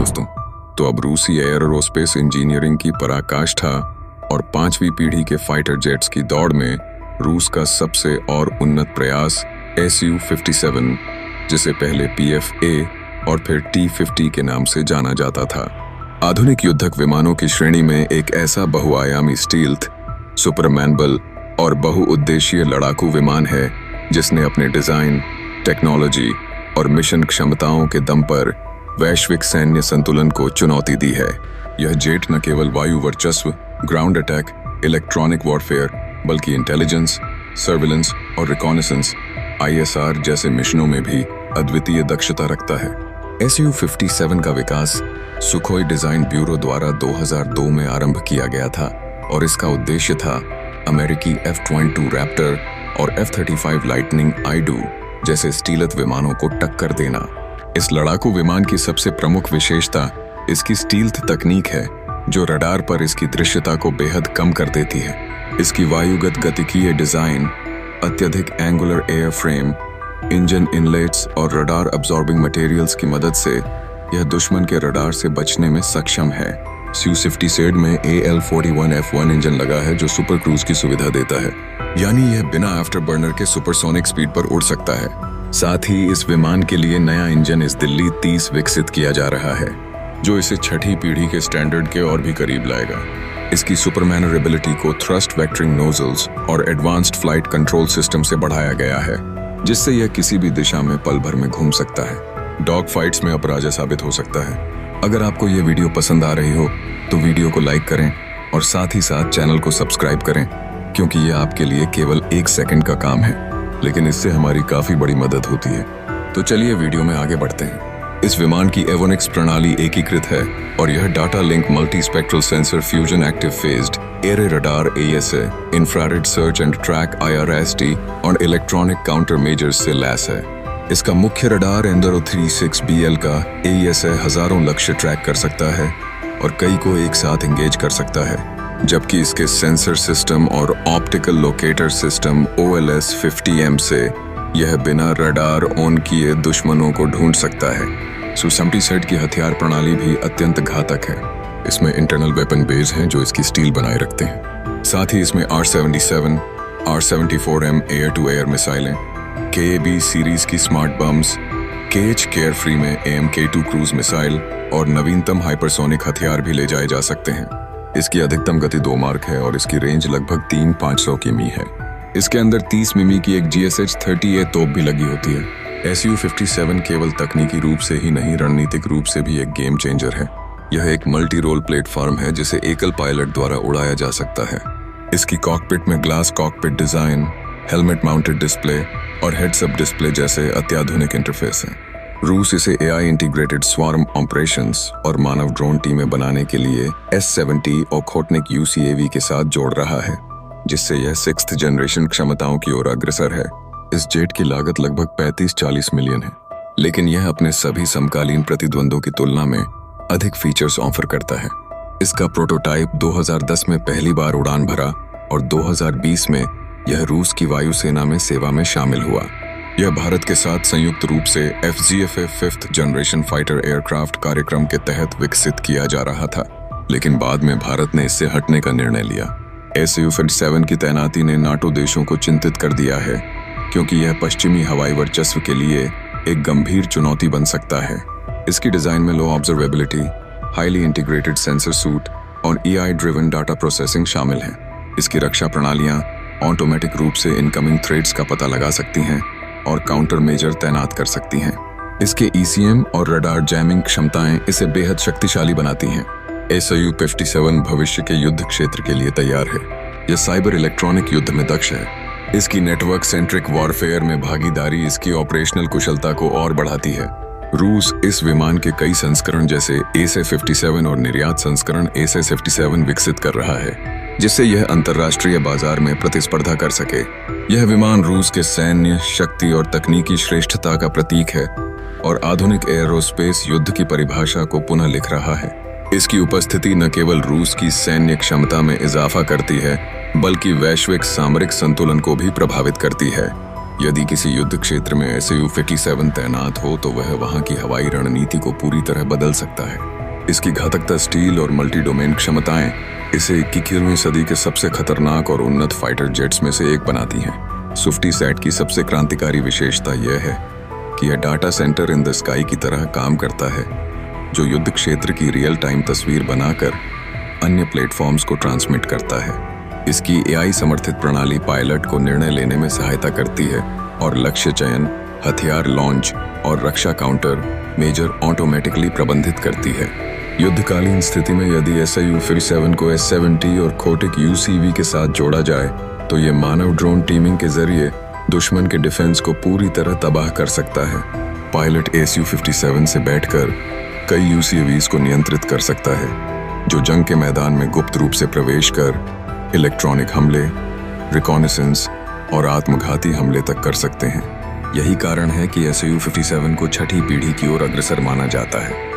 दोस्तों, तो अब रूसी एयरोस्पेस इंजीनियरिंग की पराकाष्ठा और 5वीं पीढ़ी के फाइटर जेट्स की दौड़ में रूस का सबसे और उन्नत प्रयास Su-57, जिसे पहले PF-A और फिर T-50 के नाम से जाना जाता था, आधुनिक युद्धक विमानों की श्रेणी में एक ऐसा बहुआयामी स्टील्थ, सुपरमैनबल और बहुउद्देशीय लड़ाकू विमान है जिसने अपने डिजाइन, टेक्नोलॉजी और मिशन क्षमताओं के दम पर वैश्विक सैन्य संतुलन को चुनौती दी है। यह जेट न केवल वायु वर्चस्व, ग्राउंड अटैक, इलेक्ट्रॉनिक वॉरफेयर, बल्कि इंटेलिजेंस, सर्विलेंस और रिकॉनेसेंस ISR जैसे मिशनों में भी अद्वितीय दक्षता रखता है। Su-57 का विकास सुखोई डिजाइन ब्यूरो द्वारा 2002 में आरंभ किया गया था और इसका उद्देश्य था अमेरिकी F-22 रैप्टर और F-35 लाइटनिंग I-2 जैसे स्टीलथ विमानों को टक्कर देना। इस लड़ाकू विमान की सबसे प्रमुख विशेषता इसकी स्टील्थ तकनीक है, जो रडार पर इसकी दृश्यता को बेहद कम कर देती है। इसकी वायुगत गतिकीय डिजाइन, अत्यधिक angular air frame, engine inlets और रडार अब्सॉर्बिंग मटेरियल्स की मदद से यह दुश्मन के रडार से बचने में सक्षम है। Su-57 में AL-41F1 इंजन लगा है जो सुपर क्रूज की सुविधा देता है, यानी यह बिना आफ्टर बर्नर के सुपरसोनिक स्पीड पर उड़ सकता है। साथ ही इस विमान के लिए नया इंजन इस दिल्ली 30 विकसित किया जा रहा है, जो इसे 6ठी पीढ़ी के स्टैंडर्ड के और भी करीब लाएगा। इसकी सुपर मैनरेबिलिटी को थ्रस्ट वेक्टरिंग नोजल्स और एडवांस्ड फ्लाइट कंट्रोल सिस्टम से बढ़ाया गया है, जिससे यह किसी भी दिशा में पल भर में घूम सकता है। डॉग फाइट्स में अपराजा साबित हो सकता है। अगर आपको यह वीडियो पसंद आ रही हो तो वीडियो को लाइक करें और साथ ही साथ चैनल को सब्सक्राइब करें, क्योंकि यह आपके लिए केवल 1 सेकंड का काम है, लेकिन इससे हमारी काफी बड़ी मदद होती है। तो चलिए वीडियो में आगे बढ़ते हैं। इस विमान की एवोनिक्स प्रणाली एकीकृत है और यह data link multi spectral sensor fusion active phased array radar ASA, infrared search and track IRST और इलेक्ट्रॉनिक काउंटर मेजर्स से लैस है। इसका मुख्य रडार एंडरो 36BL का AESA हजारों लक्ष्य ट्रैक कर सकता है और कई को एक साथ एंगेज कर सकता है, जबकि इसके सेंसर सिस्टम और optical locator system OLS 50M से यह बिना रडार ऑन किए दुश्मनों को ढूंढ सकता है। Su-57 की हथियार प्रणाली भी अत्यंत घातक है। इसमें इंटरनल वेपन बेस हैं जो इसकी स्टील बनाए रखते हैं। साथ ही इसमें R-77, R-74M air to air मिसाइलें, KAB सीरीज की स्मार्ट बम्स, KH केयरफ्री में AMK-2 क्रूज मिसाइल और नवीनतम हाइपरसोनिक हथियार भी ले जाए जा सकते हैं। इसकी अधिकतम गति 2 मार्क है और इसकी रेंज लगभग 3-500 किमी है। इसके अंदर 30 मिमी की एक GSH-30A तोप भी लगी होती है। Su-57 केवल तकनीकी रूप से ही नहीं, रणनीतिक रूप से भी एक गेम चेंजर है। यह एक मल्टी रोल प्लेटफॉर्म है जिसे एकल पायलट द्वारा उड़ाया जा सकता है। इसकी कॉकपिट में glass cockpit design, helmet mounted display और हेड्स अप डिस्प्ले जैसे अत्याधुनिक इंटरफेस हैं। रूस इसे AI इंटीग्रेटेड स्वार्म ऑपरेशंस और मानव ड्रोन टीमें बनाने के लिए S-70 ओखोटनिक UCAV के साथ जोड़ रहा है, जिससे यह 6th जनरेशन क्षमताओं की ओर अग्रसर है। इस जेट की लागत लगभग 35-40 मिलियन है, लेकिन यह अपने सभी समकालीन प्रतिद्वंद्वों की तुलना में अधिक फीचर्स ऑफर करता है। इसका प्रोटोटाइप 2010 में पहली बार उड़ान भरा और 2020 में यह रूस की वायुसेना में सेवा में शामिल हुआ। यह भारत के साथ संयुक्त रूप से FGFA 5th generation fighter aircraft कार्यक्रम के तहत विकसित किया जा रहा था, लेकिन बाद में भारत ने इससे हटने का निर्णय लिया। Su-57 की तैनाती ने नाटो देशों को चिंतित कर दिया है, क्योंकि यह पश्चिमी हवाई वर्चस्व के लिए एक गंभीर चुनौती बन सकता है। इसकी डिजाइन में low observability, highly integrated sensor suite और AI ड्रिवन डाटा प्रोसेसिंग शामिल है। इसकी रक्षा प्रणालियां ऑटोमेटिक रूप से इनकमिंग थ्रेट्स का पता लगा सकती हैं और काउंटर मेजर तैनात कर सकती हैं। इसके ECM और रडार जैमिंग क्षमताएं इसे बेहद शक्तिशाली बनाती हैं। Su-57 भविष्य के युद्ध क्षेत्र के लिए तैयार है। यह साइबर इलेक्ट्रॉनिक युद्ध में दक्ष है। इसकी नेटवर्क सेंट्रिक वॉरफेयर में भागीदारी इसकी ऑपरेशनल कुशलता को और बढ़ाती है। रूस इस विमान के कई संस्करण जैसे SA-57 और निर्यात संस्करण SA-57 विकसित कर रहा है, जिससे यह अंतर्राष्ट्रीय बाजार में प्रतिस्पर्धा कर सके। यह विमान रूस के सैन्य शक्ति और तकनीकी श्रेष्ठता का प्रतीक है और आधुनिक एयरोस्पेस युद्ध की परिभाषा को पुनः लिख रहा है। इसकी उपस्थिति न केवल रूस की सैन्य क्षमता में इजाफा करती है, बल्कि वैश्विक सामरिक संतुलन को भी प्रभावित करती है। यदि किसी युद्ध क्षेत्र में Su-57 तैनात हो तो वह वहां की हवाई रणनीति को पूरी तरह बदल सकता है। इसकी घातकता स्टील और मल्टी डोमेन क्षमताएं इसे 21वीं सदी के सबसे खतरनाक और उन्नत फाइटर जेट्स में से एक बनाती हैं। सुफ्टीसैट की सबसे क्रांतिकारी विशेषता यह है कि यह data centre in the sky की तरह काम करता है, जो युद्ध क्षेत्र की रियल टाइम तस्वीर बनाकर अन्य प्लेटफॉर्म्स को ट्रांसमिट करता है। इसकी एआई समर्थित प्रणाली पायलट को निर्णय लेने में सहायता करती है और लक्ष्य चयन, हथियार लॉन्च और रक्षा काउंटर मेजर ऑटोमेटिकली प्रबंधित करती है। युद्धकालीन स्थिति में यदि SU-57 को S-70 और खोटिक UCV के साथ जोड़ा जाए तो ये मानव ड्रोन टीमिंग के जरिए दुश्मन के डिफेंस को पूरी तरह तबाह कर सकता है। पायलट SU-57 से बैठकर कई UCVs को नियंत्रित कर सकता है, जो जंग के मैदान में गुप्त रूप से प्रवेश कर इलेक्ट्रॉनिक हमले, रिकॉनेसेंस और आत्मघाती हमले तक कर सकते हैं। यही कारण है कि SU-57 को छठी पीढ़ी की ओर अग्रसर माना जाता है।